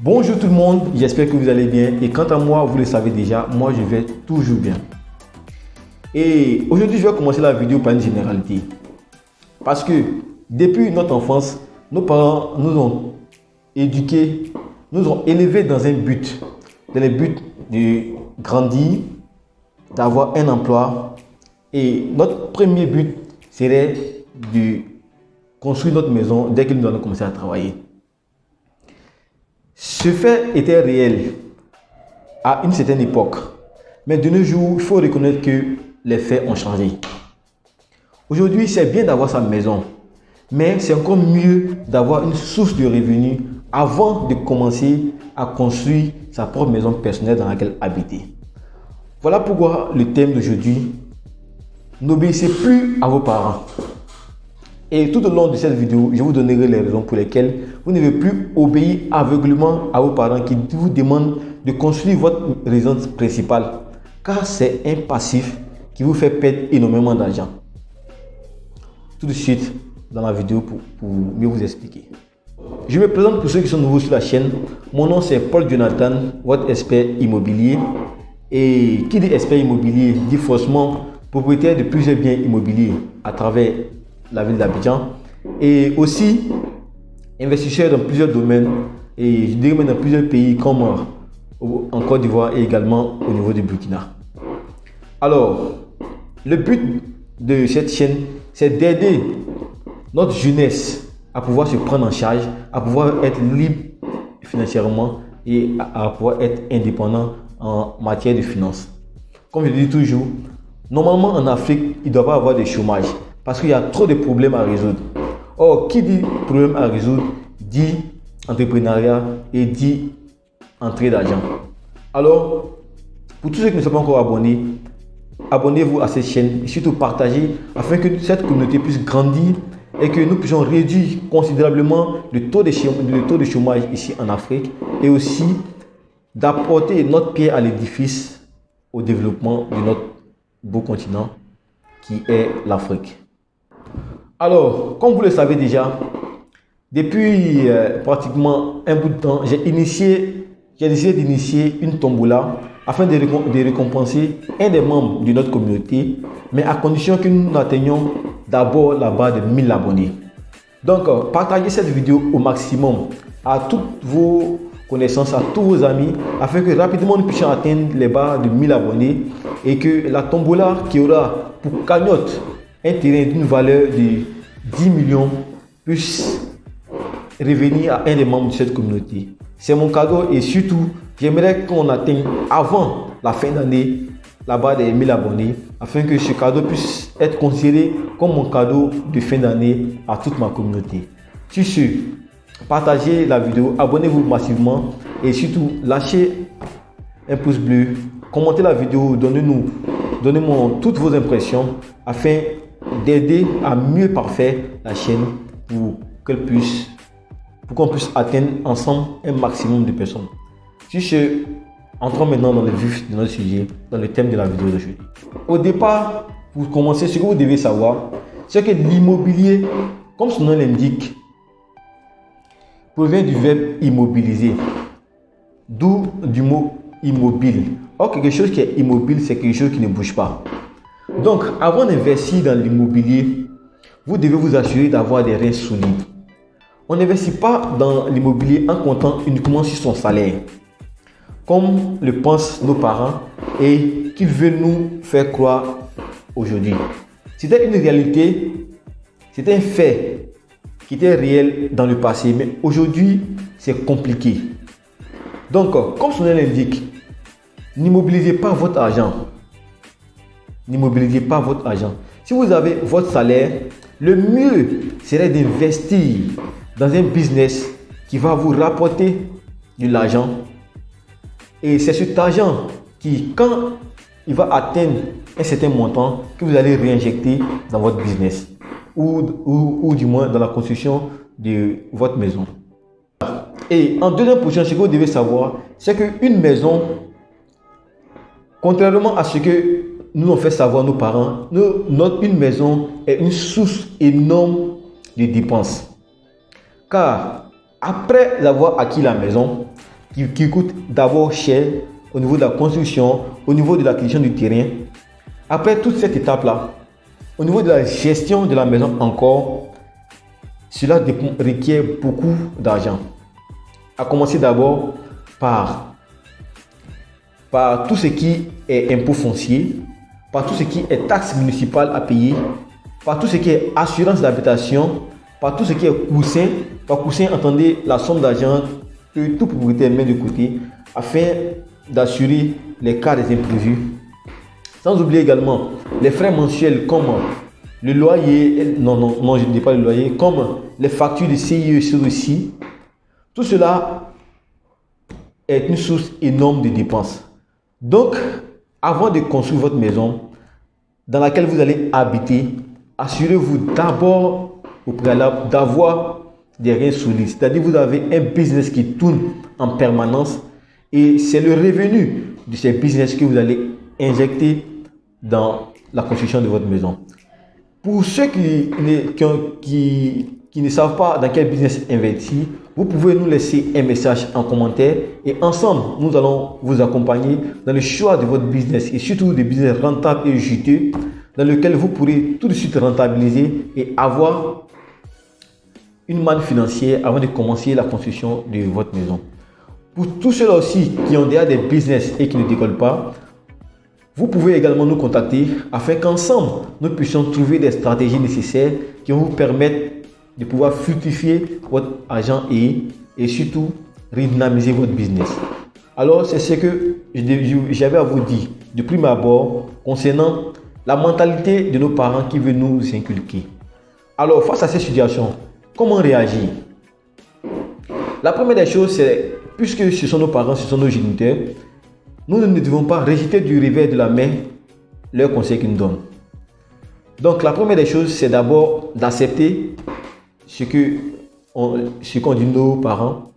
Bonjour tout le monde, j'espère que vous allez bien et quant à moi, vous le savez déjà, moi je vais toujours bien. Et aujourd'hui, je vais commencer la vidéo par une généralité. Parce que depuis notre enfance, nos parents nous ont éduqués, nous ont élevés dans un but. Dans le but de grandir, d'avoir un emploi. Et notre premier but serait de construire notre maison dès que nous allons commencer à travailler. Ce fait était réel à une certaine époque. Mais de nos jours, il faut reconnaître que les faits ont changé. Aujourd'hui, c'est bien d'avoir sa maison. Mais c'est encore mieux d'avoir une source de revenus avant de commencer à construire sa propre maison personnelle dans laquelle habiter. Voilà pourquoi le thème d'aujourd'hui: n'obéissez plus à vos parents. Et tout au long de cette vidéo, je vous donnerai les raisons pour lesquelles vous ne devez plus obéir aveuglément à vos parents qui vous demandent de construire votre résidence principale. Car c'est un passif qui vous fait perdre énormément d'argent. Tout de suite dans la vidéo pour mieux vous expliquer. Je me présente pour ceux qui sont nouveaux sur la chaîne. Mon nom c'est Paul Jonathan, votre expert immobilier. Et qui dit expert immobilier dit forcément propriétaire de plusieurs biens immobiliers à travers la ville d'Abidjan et aussi investisseur dans plusieurs domaines et je dirais même dans plusieurs pays comme en Côte d'Ivoire et également au niveau du Burkina. Alors, le but de cette chaîne, c'est d'aider notre jeunesse à pouvoir se prendre en charge, à pouvoir être libre financièrement et à pouvoir être indépendant en matière de finances. Comme je le dis toujours, normalement en Afrique, il ne doit pas avoir de chômage parce qu'il y a trop de problèmes à résoudre. Or, qui dit problème à résoudre dit entrepreneuriat et dit entrée d'argent. Alors, pour tous ceux qui ne sont pas encore abonnés, abonnez-vous à cette chaîne et surtout partagez afin que cette communauté puisse grandir et que nous puissions réduire considérablement le taux de chômage ici en Afrique et aussi d'apporter notre pierre à l'édifice au développement de notre beau continent qui est l'Afrique. Alors, comme vous le savez déjà, depuis pratiquement un bout de temps, j'ai décidé d'initier une tombola afin de récompenser un des membres de notre communauté, mais à condition que nous atteignions d'abord la barre de 1000 abonnés. Donc, partagez cette vidéo au maximum à toutes vos connaissances, à tous vos amis, afin que rapidement nous puissions atteindre les barres de 1000 abonnés et que la tombola qui aura pour cagnotte un terrain d'une valeur de 10 millions puisse revenir à un des membres de cette communauté. C'est mon cadeau et surtout, j'aimerais qu'on atteigne avant la fin d'année la barre des 1000 abonnés afin que ce cadeau puisse être considéré comme mon cadeau de fin d'année à toute ma communauté. Sur ce, partagez la vidéo, abonnez-vous massivement et surtout lâchez un pouce bleu, commentez la vidéo, donnez-moi toutes vos impressions afin d'aider à mieux parfaire la chaîne pour qu'on puisse atteindre ensemble un maximum de personnes. Sur ce, entrons maintenant dans le vif de notre sujet, dans le thème de la vidéo d'aujourd'hui. Au départ, pour commencer, ce que vous devez savoir, c'est que l'immobilier, comme son nom l'indique, provient du verbe immobiliser, d'où du mot immobile. Or, quelque chose qui est immobile, c'est quelque chose qui ne bouge pas. Donc, avant d'investir dans l'immobilier, vous devez vous assurer d'avoir des reins solides. On n'investit pas dans l'immobilier en comptant uniquement sur son salaire, comme le pensent nos parents et qu'ils veulent nous faire croire aujourd'hui. C'était une réalité, c'était un fait qui était réel dans le passé, mais aujourd'hui, c'est compliqué. Donc, comme son nom l'indique, n'immobilisez pas votre argent. N'immobilisez pas votre argent. Si vous avez votre salaire, le mieux serait d'investir dans un business qui va vous rapporter de l'argent. Et c'est cet argent qui, quand il va atteindre un certain montant, que vous allez réinjecter dans votre business ou du moins dans la construction de votre maison. Et en deuxième position, ce que vous devez savoir, c'est qu'une maison, contrairement à ce que nous ont fait savoir nos parents, une maison est une source énorme de dépenses. Car après avoir acquis la maison, qui coûte d'abord cher au niveau de la construction, au niveau de l'acquisition du terrain. Après toute cette étape-là, au niveau de la gestion de la maison encore, cela requiert beaucoup d'argent. À commencer d'abord par tout ce qui est impôt foncier, par tout ce qui est taxe municipale à payer, par tout ce qui est assurance d'habitation, par tout ce qui est coussin. Par coussin, entendez la somme d'argent que tout propriétaire met de côté afin d'assurer les cas des imprévus. Sans oublier également les frais mensuels comme le loyer, non, je ne dis pas le loyer, comme les factures de CIE aussi. Tout cela est une source énorme de dépenses. Donc, avant de construire votre maison dans laquelle vous allez habiter, assurez-vous d'abord au préalable d'avoir des reins solides. C'est-à-dire vous avez un business qui tourne en permanence et c'est le revenu de ces business que vous allez injecter dans la construction de votre maison. Pour ceux qui ne savent pas dans quel business investir, vous pouvez nous laisser un message en commentaire et ensemble, nous allons vous accompagner dans le choix de votre business et surtout des business rentables et juteux dans lequel vous pourrez tout de suite rentabiliser et avoir une manne financière avant de commencer la construction de votre maison. Pour tous ceux-là aussi qui ont déjà des business et qui ne décollent pas, vous pouvez également nous contacter afin qu'ensemble, nous puissions trouver des stratégies nécessaires qui vont vous permettre de pouvoir fructifier votre argent et surtout redynamiser votre business. Alors, c'est ce que j'avais à vous dire de prime abord concernant la mentalité de nos parents qui veulent nous inculquer. Alors, face à cette situation, comment réagir? La première des choses, c'est, puisque ce sont nos parents, ce sont nos géniteurs, nous ne devons pas rejeter du revers de la main leurs conseils qu'ils nous donnent. Donc, la première des choses, c'est d'abord d'accepter ce qu'ont dit nos parents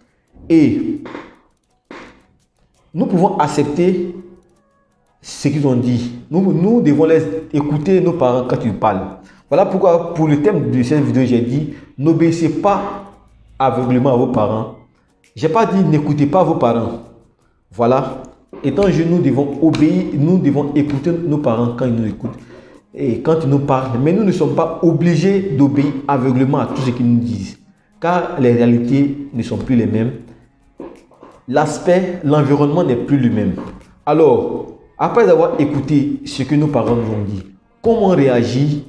et nous pouvons accepter ce qu'ils ont dit. Nous devons écouter nos parents quand ils parlent. Voilà pourquoi pour le thème de cette vidéo, j'ai dit n'obéissez pas aveuglément à vos parents. Je n'ai pas dit n'écoutez pas vos parents. Voilà. Étant jeunes, nous devons obéir, nous devons écouter nos parents quand ils nous écoutent et quand ils nous parlent. Mais nous ne sommes pas obligés d'obéir aveuglément à tout ce qu'ils nous disent. Car les réalités ne sont plus les mêmes. L'aspect, l'environnement n'est plus le même. Alors, après avoir écouté ce que nos parents nous ont dit, comment réagir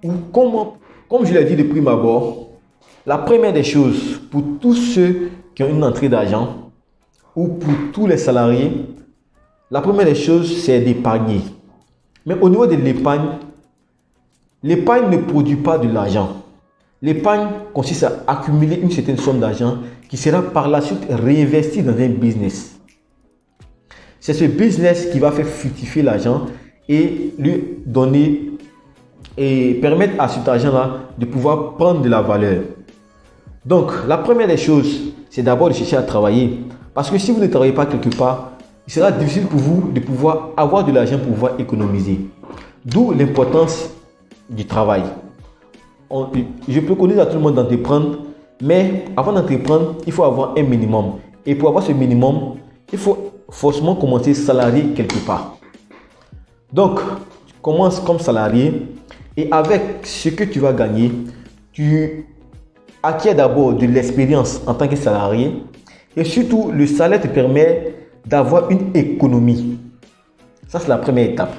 ou comment, comme je l'ai dit de prime abord, la première des choses pour tous ceux qui ont une entrée d'argent ou pour tous les salariés, la première des choses c'est d'épargner. Mais au niveau de l'épargne, l'épargne ne produit pas de l'argent. L'épargne consiste à accumuler une certaine somme d'argent qui sera par la suite réinvestie dans un business. C'est ce business qui va faire fructifier l'argent et lui donner et permettre à cet argent-là de pouvoir prendre de la valeur. Donc, la première des choses, c'est d'abord de chercher à travailler. Parce que si vous ne travaillez pas quelque part, il sera difficile pour vous de pouvoir avoir de l'argent pour pouvoir économiser. D'où l'importance du travail. Je préconise à tout le monde d'entreprendre, mais avant d'entreprendre, il faut avoir un minimum. Et pour avoir ce minimum, il faut forcément commencer salarié quelque part. Donc, tu commences comme salarié et avec ce que tu vas gagner, tu acquiers d'abord de l'expérience en tant que salarié et surtout le salaire te permet d'avoir une économie. Ça, c'est la première étape.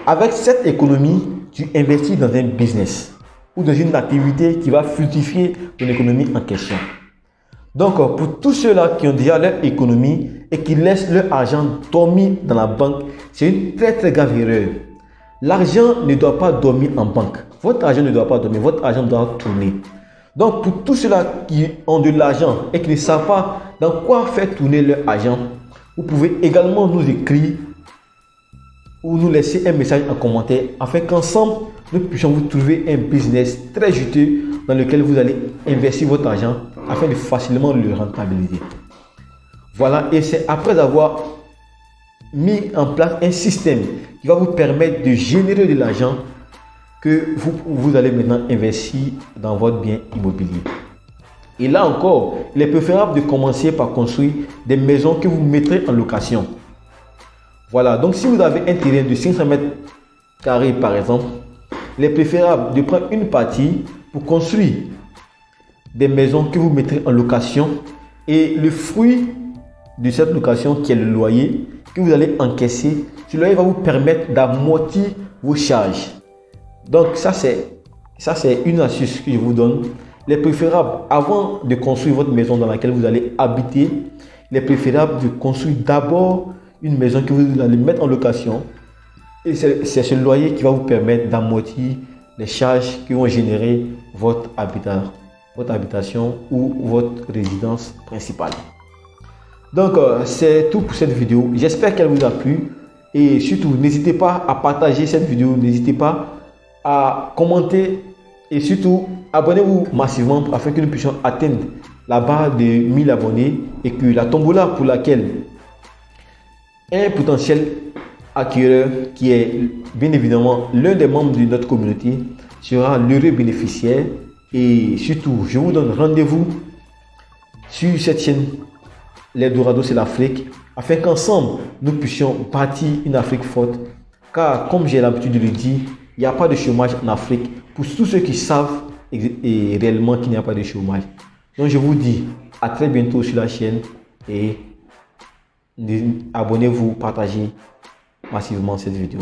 Avec cette économie, tu investis dans un business ou dans une activité qui va fructifier ton économie en question. Donc, pour tous ceux-là qui ont déjà leur économie et qui laissent leur argent dormir dans la banque, c'est une très très grave erreur. L'argent ne doit pas dormir en banque. Votre argent ne doit pas dormir, votre argent doit tourner. Donc, pour tous ceux-là qui ont de l'argent et qui ne savent pas dans quoi faire tourner leur argent, vous pouvez également nous écrire ou nous laisser un message en commentaire afin qu'ensemble, nous puissions vous trouver un business très juteux dans lequel vous allez investir votre argent afin de facilement le rentabiliser. Voilà, et c'est après avoir mis en place un système qui va vous permettre de générer de l'argent que vous allez maintenant investir dans votre bien immobilier. Et là encore, il est préférable de commencer par construire des maisons que vous mettrez en location. Voilà, donc si vous avez un terrain de 500 mètres carrés par exemple, il est préférable de prendre une partie pour construire des maisons que vous mettrez en location et le fruit de cette location qui est le loyer que vous allez encaisser, ce loyer va vous permettre d'amortir vos charges. Donc ça c'est une astuce que je vous donne. Il est préférable, avant de construire votre maison dans laquelle vous allez habiter, il est préférable de construire d'abord une maison que vous allez mettre en location. Et c'est ce loyer qui va vous permettre d'amortir les charges qui vont générer votre habitation ou votre résidence principale. Donc, c'est tout pour cette vidéo. J'espère qu'elle vous a plu. Et surtout, n'hésitez pas à partager cette vidéo. N'hésitez pas à commenter. Et surtout, abonnez-vous massivement afin que nous puissions atteindre la barre de 1000 abonnés. Et que la tombola pour laquelle un potentiel acquéreur qui est bien évidemment l'un des membres de notre communauté sera l'heureux bénéficiaire. Et surtout, je vous donne rendez-vous sur cette chaîne l'Eldorado c'est l'Afrique, afin qu'ensemble nous puissions bâtir une Afrique forte. Car comme j'ai l'habitude de le dire, il n'y a pas de chômage en Afrique pour tous ceux qui savent et réellement qu'il n'y a pas de chômage. Donc je vous dis à très bientôt sur la chaîne et abonnez-vous, partagez massivement cette vidéo.